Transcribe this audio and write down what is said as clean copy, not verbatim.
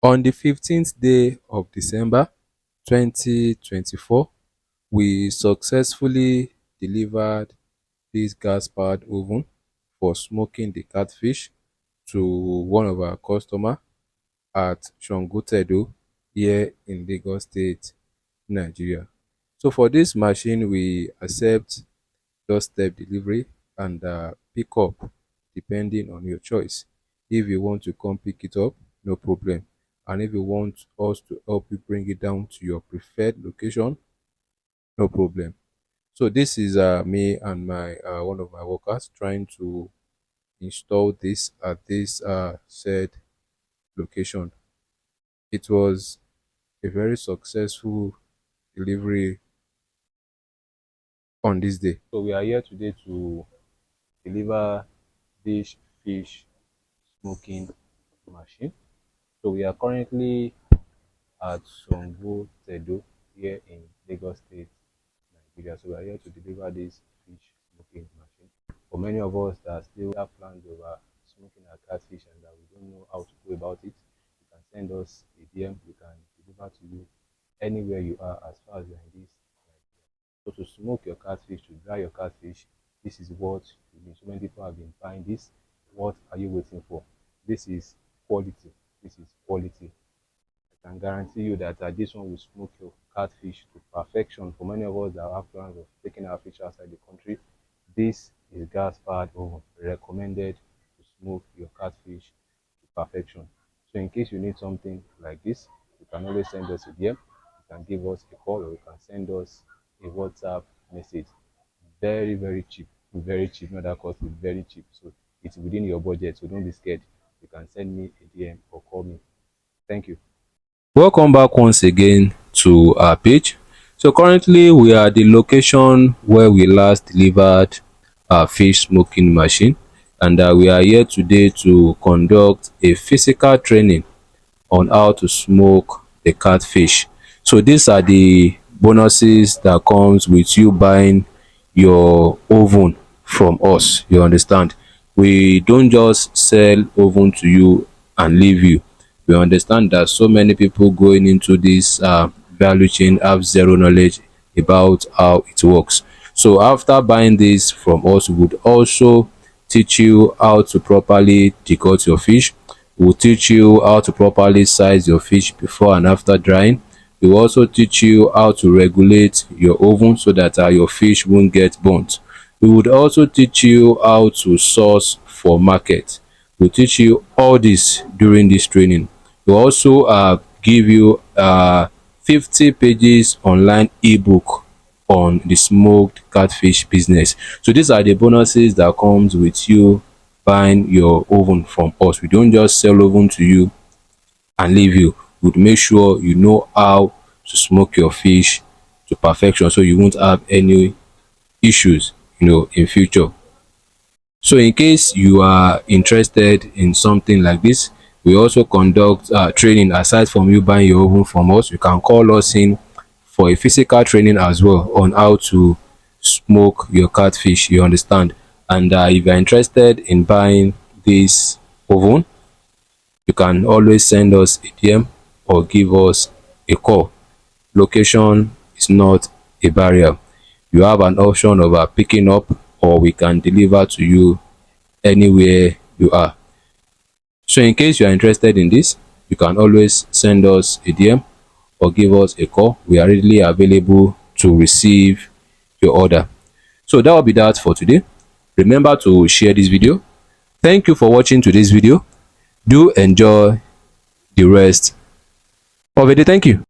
On the 15th day of December 2024, we successfully delivered this gas-powered oven for smoking the catfish to one of our customers at sangotedo here in Lagos State, Nigeria. So for this machine, we accept doorstep delivery and pick up depending on your choice. If you want to come pick it up, no problem. And if you want us to help you bring it down to your preferred location, no problem. So this is me and my one of my workers trying to install this at this said location. It was a very successful delivery on this day. So we are here today to deliver this fish smoking machine. So we are currently at sangotedo here in Lagos State, Nigeria. So we are here to deliver this fish smoking machine. For many of us that still have plans of smoking our catfish and that we don't know how to go about it, you can send us a DM. We can deliver to you anywhere you are as far as you are in this Nigeria. So to smoke your catfish, to dry your catfish, this is what you need. So many people have been buying this. What are you waiting for? This is quality. This is quality. I can guarantee you that this one will smoke your catfish to perfection. For many of us that have plans of taking our fish outside the country, this is gas-powered oven recommended to smoke your catfish to perfection. So in case you need something like this, you can always send us a DM. You can give us a call or you can send us a WhatsApp message. Very, very cheap. Very cheap. Not that cost, it's very cheap. So it's within your budget. So don't be scared. You can send me a DM or call me. Thank you. Welcome back once again to our page. So currently we are at the location where we last delivered our fish smoking machine, and we are here today to conduct a physical training on how to smoke the catfish. So these are the bonuses that comes with you buying your oven from us. You understand? We don't just sell oven to you and leave you. We understand that so many people going into this value chain have zero knowledge about how it works. So after buying this from us, we would also teach you how to properly decut your fish. We'll teach you how to properly size your fish before and after drying. We will also teach you how to regulate your oven so that your fish won't get burnt. We would also teach you how to source for market. We'll teach you all this during this training. We'll also give you 50 pages online ebook on the smoked catfish business. So these are the bonuses that comes with you buying your oven from us. We don't just sell oven to you and leave you. We'd make sure you know how to smoke your fish to perfection so you won't have any issues in future. So in case you are interested in something like this, we also conduct training. Aside from you buying your oven from us, you can call us in for a physical training as well on how to smoke your catfish. You understand? And if you're interested in buying this oven, you can always send us a DM or give us a call. Location is not a barrier. You have an option of picking up, or we can deliver to you anywhere you are. So in case you are interested in this, you can always send us a DM or give us a call. We are readily available to receive your order. So that will be that for today. Remember to share this video. Thank you for watching today's video. Do enjoy the rest of the day. Thank you.